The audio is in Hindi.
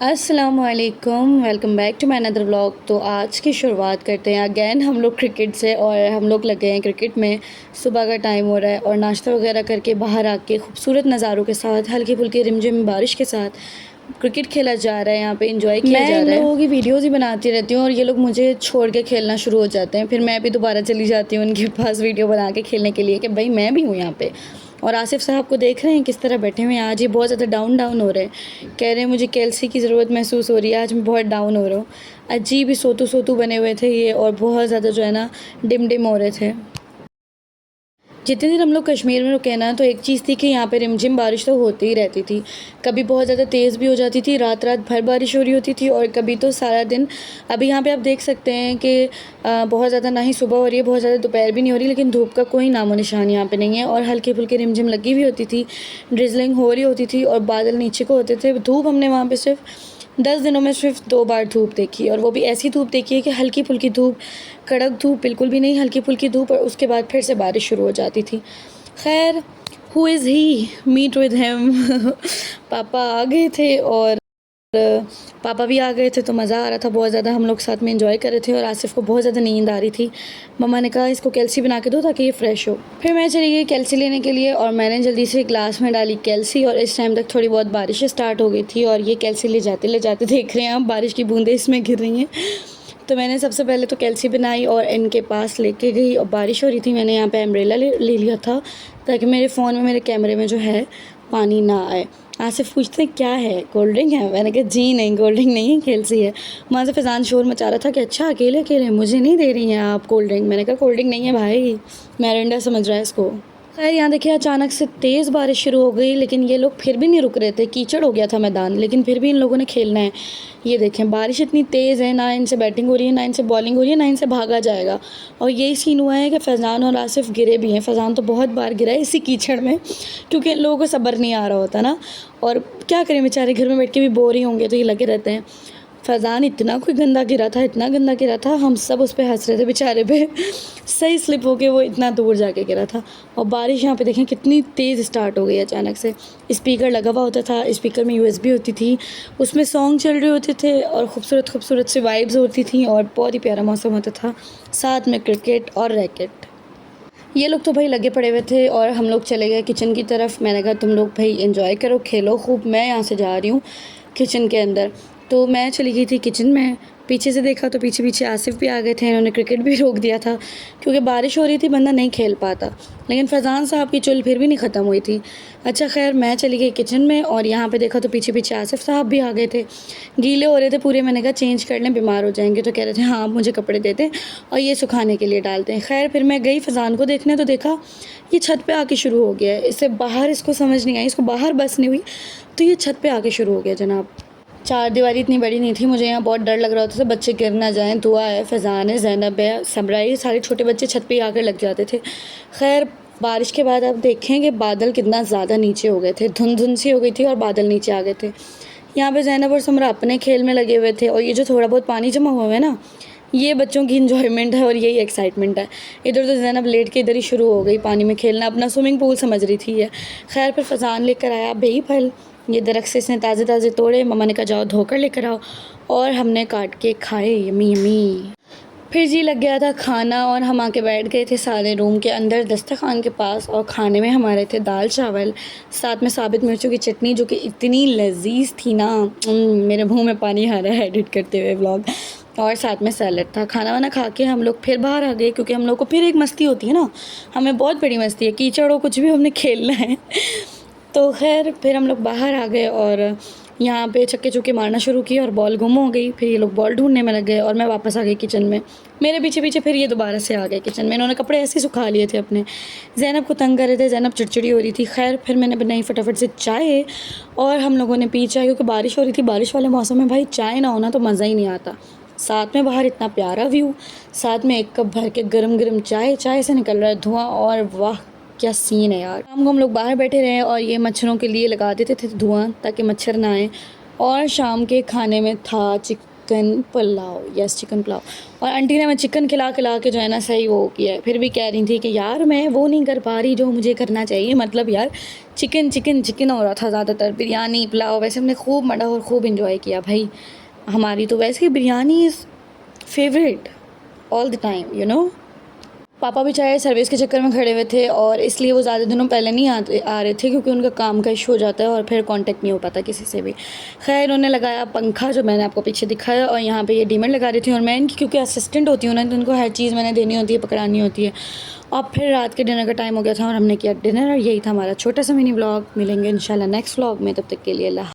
अस्सलामुअलैकुम, welcome back to my another vlog. तो आज की शुरुआत करते हैं अगेन हम लोग क्रिकेट से, और हम लोग लगे हैं क्रिकेट में। सुबह का टाइम हो रहा है और नाश्ता वगैरह करके बाहर आके खूबसूरत नज़ारों के साथ, हल्की फुल्की रिमझिम बारिश के साथ क्रिकेट खेला जा रहा है, यहाँ पे एंजॉय किया जा रहा है। मैं इन लोगों की वीडियोज़ ही बनाती रहती हूँ और ये लोग मुझे छोड़ के खेलना शुरू हो जाते हैं। फिर मैं भी दोबारा चली जाती हूँ उनके पास वीडियो बना के खेलने के लिए कि भाई मैं भी हूँ यहाँ पे। और आसिफ साहब को देख रहे हैं किस तरह बैठे हुए हैं। आज ये बहुत ज़्यादा डाउन हो रहे हैं, कह रहे हैं मुझे कैल्सी की ज़रूरत महसूस हो रही है, आज मैं बहुत डाउन हो रहा हूँ। अजीब ही सोतू सोतू बने हुए थे ये, और बहुत ज़्यादा जो है ना डिम हो रहे थे। जितने दिन हम लोग कश्मीर में रुके ना, तो एक चीज़ थी कि यहाँ पे रिमझिम बारिश तो होती ही रहती थी। कभी बहुत ज़्यादा तेज़ भी हो जाती थी, रात रात भर बारिश हो रही होती थी, और कभी तो सारा दिन। अभी यहाँ पे आप देख सकते हैं कि बहुत ज़्यादा ना ही सुबह हो रही है, बहुत ज़्यादा दोपहर भी नहीं हो रही, लेकिन धूप का कोई नामो निशान यहाँ पे नहीं है। और हल्की फुल्की रिमझिम लगी हुई होती थी, ड्रिजलिंग हो रही होती थी, और बादल नीचे को होते थे। धूप हमने वहाँ पर सिर्फ 10 दिनों में सिर्फ 2 बार धूप देखी, और वो भी ऐसी धूप देखी है कि हल्की फुल्की धूप, कड़क धूप बिल्कुल भी नहीं, हल्की फुल्की धूप, और उसके बाद फिर से बारिश शुरू हो जाती थी। खैर, who is he, meet with him. पापा आ गए थे, और पापा भी आ गए थे, तो मज़ा आ रहा था बहुत ज़्यादा। हम लोग साथ में एंजॉय कर रहे थे, और आसिफ को बहुत ज़्यादा नींद आ रही थी। मम्मा ने कहा इसको कैल्सी बना के दो ताकि ये फ़्रेश हो। फिर मैं चली गई कैल्सी लेने के लिए, और मैंने जल्दी से ग्लास में डाली कैल्सी, और इस टाइम तक थोड़ी बहुत बारिश स्टार्ट हो गई थी, और ये कैल्सी ले जाते देख रहे हैं आप, बारिश की बूंदें इसमें गिर रही हैं। तो मैंने सबसे पहले तो कैल्सी बनाई और इनके पास लेके गई, और बारिश हो रही थी। मैंने यहाँ पे अम्ब्रेला ले लिया था ताकि मेरे फ़ोन में, मेरे कैमरे में जो है पानी ना आए। आसिफ पूछते हैं क्या है, कोल्ड ड्रिंक है? मैंने कहा जी नहीं, कोल्ड ड्रिंक नहीं है, कैल्सी है। वहाँ से फैज़ान शोर मचा रहा था कि अच्छा अकेले अकेले मुझे नहीं दे रही हैं आप कोल्ड ड्रिंक। मैंने कहा कोल्ड ड्रिंक नहीं है भाई, मैरिंडा समझ रहा है इसको। खैर, यहाँ देखिए अचानक से तेज़ बारिश शुरू हो गई, लेकिन ये लोग फिर भी नहीं रुक रहे थे। कीचड़ हो गया था मैदान, लेकिन फिर भी इन लोगों ने खेलना है। ये देखें, बारिश इतनी तेज़ है, ना इनसे बैटिंग हो रही है, ना इनसे बॉलिंग हो रही है, ना इनसे भागा जाएगा। और यही सीन हुआ है कि फैज़ान और आसिफ गिरे भी हैं। फैज़ान तो बहुत बार गिरा है इसी कीचड़ में, क्योंकि इन लोगों को सब्र नहीं आ रहा होता ना। और क्या करें बेचारे, घर में बैठ के भी बोर ही होंगे, तो ये लगे रहते हैं। फैज़ान इतना कोई गंदा गिरा था, इतना गंदा गिरा था, हम सब उस पे हंस रहे थे बेचारे पे। सही स्लिप होके वो इतना दूर जाके गिरा था। और बारिश यहाँ पे देखें कितनी तेज़ स्टार्ट हो गई अचानक से। स्पीकर लगा हुआ होता था, स्पीकर में यूएसबी होती थी, उसमें सॉन्ग चल रहे होते थे, और खूबसूरत खूबसूरत सी वाइब्स होती थी, और बहुत ही प्यारा मौसम होता था, साथ में क्रिकेट और रैकेट। ये लोग तो भाई लगे पड़े हुए थे, और हम लोग चले गए किचन की तरफ। मैंने कहा तुम लोग भाई एंजॉय करो, खेलो खूब, मैं यहाँ से जा रही हूँ किचन के अंदर। तो मैं चली गई थी किचन में। पीछे से देखा तो पीछे पीछे आसिफ भी आ गए थे, इन्होंने क्रिकेट भी रोक दिया था क्योंकि बारिश हो रही थी, बंदा नहीं खेल पाता। लेकिन फैज़ान साहब की चुल फिर भी नहीं ख़त्म हुई थी। अच्छा खैर, मैं चली गई किचन में, और यहाँ पे देखा तो पीछे पीछे आसिफ साहब भी आ गए थे। गीले हो रहे थे पूरे। मैंने कहा चेंज कर लें, बीमार हो जाएंगे। तो कह रहे थे हाँ आप मुझे कपड़े दे दें और ये सुखाने के लिए डालते हैं। खैर, फिर मैं गई फैज़ान को देखने, तो देखा ये छत पे आके शुरू हो गया है। इससे बाहर इसको समझ नहीं आई, इसको बाहर बस नहीं हुई, तो ये छत पे आके शुरू हो गया जनाब। चारदीवारी इतनी बड़ी नहीं थी, मुझे यहाँ बहुत डर लग रहा होता था बच्चे गिर ना जाएँ। दुआ है, फैज़ान है, ज़ैनब है, समरा है, ये सारे छोटे बच्चे छत पे आकर लग जाते थे। खैर, बारिश के बाद आप देखें कि बादल कितना ज़्यादा नीचे हो गए थे, धुंध सी हो गई थी और बादल नीचे आ गए थे। यहाँ पे ज़ैनब और समरा अपने खेल में लगे हुए थे, और ये जो थोड़ा बहुत पानी जमा हुआ है ना, ये बच्चों की इन्जॉयमेंट है और यही एक्साइटमेंट है। इधर तो ज़ैनब लेट के इधर ही शुरू हो गई पानी में खेलना, अपना स्विमिंग पूल समझ रही थी ये। खैर, फिर फैज़ान लेकर आया बेई फल, ये दरख्त से इसने ताज़े ताज़े तोड़े। मम्मा ने कहा जाओ धोकर लेकर आओ, और हमने काट के खाए, यमी यमी। फिर जी लग गया था खाना, और हम आके बैठ गए थे सारे रूम के अंदर दस्तरखान के पास। और खाने में हमारे थे दाल चावल, साथ में साबित मिर्चों की चटनी, जो कि इतनी लजीज थी ना, मेरे मुंह में पानी आ रहा है एडिट करते हुए व्लॉग। और साथ में सैलड था। खाना वाना खा के हम लोग फिर बाहर आ गए, क्योंकि हम लोग को फिर एक मस्ती होती है ना, हमें बहुत बड़ी मस्ती है, कीचड़ हो कुछ भी हमने खेलना है। तो खैर, फिर हम लोग बाहर आ गए, और यहाँ पे छक्के चौके मारना शुरू किए, और बॉल गुम हो गई। फिर ये लोग बॉल ढूंढने में लग गए, और मैं वापस आ गई किचन में। मेरे पीछे पीछे फिर ये दोबारा से आ गए किचन में। इन्होंने कपड़े ऐसे सुखा लिए थे अपने, ज़ैनब को तंग कर रहे थे, ज़ैनब चिड़चिड़ी हो रही थी। खैर, फिर मैंने बनाई फटाफट से चाय, और हम लोगों ने पी चाय, क्योंकि बारिश हो रही थी। बारिश वाले मौसम में भाई चाय ना होना तो मज़ा ही नहीं आता। साथ में बाहर इतना प्यारा व्यू, साथ में एक कप भर के गरम गरम चाय, चाय से निकल रहा है धुआं, और वाह क्या सीन है यार। शाम को हम लोग बाहर बैठे रहे, और ये मच्छरों के लिए लगा देते थे धुआं ताकि मच्छर ना आए। और शाम के खाने में था chicken pulao, yes chicken pulao. और आंटी ने मैं चिकन खिला खिला के जो है ना सही वो किया है, फिर भी कह रही थी कि यार मैं वो नहीं कर पा रही जो मुझे करना चाहिए। मतलब यार चिकन चिकन चिकन हो रहा था ज़्यादातर, बिरयानी पुलाव वैसे हमने खूब मढ़ा और खूब इन्जॉय किया भाई। हमारी तो वैसे biryani is favourite all the time you know. पापा भी चाहे सर्विस के चक्कर में खड़े हुए थे और इसलिए वो ज़्यादा दिनों पहले नहीं आ रहे थे, क्योंकि उनका काम का इशू हो जाता है और फिर कांटेक्ट नहीं हो पाता किसी से भी। खैर उन्होंने लगाया पंखा जो मैंने आपको पीछे दिखाया, और यहाँ पे ये डीमर लगा रही थी, और मैं इनकी क्योंकि असिस्टेंट होती हूँ ना, तो उनको हर चीज़ मैंने देनी होती है, पकड़ानी होती है। और फिर रात के डिनर का टाइम हो गया था और हमने किया डिनर, और यही था हमारा छोटा सा मिनी व्लॉग। मिलेंगे इंशाल्लाह नेक्स्ट व्लॉग में, तब तक के लिए अल्लाह।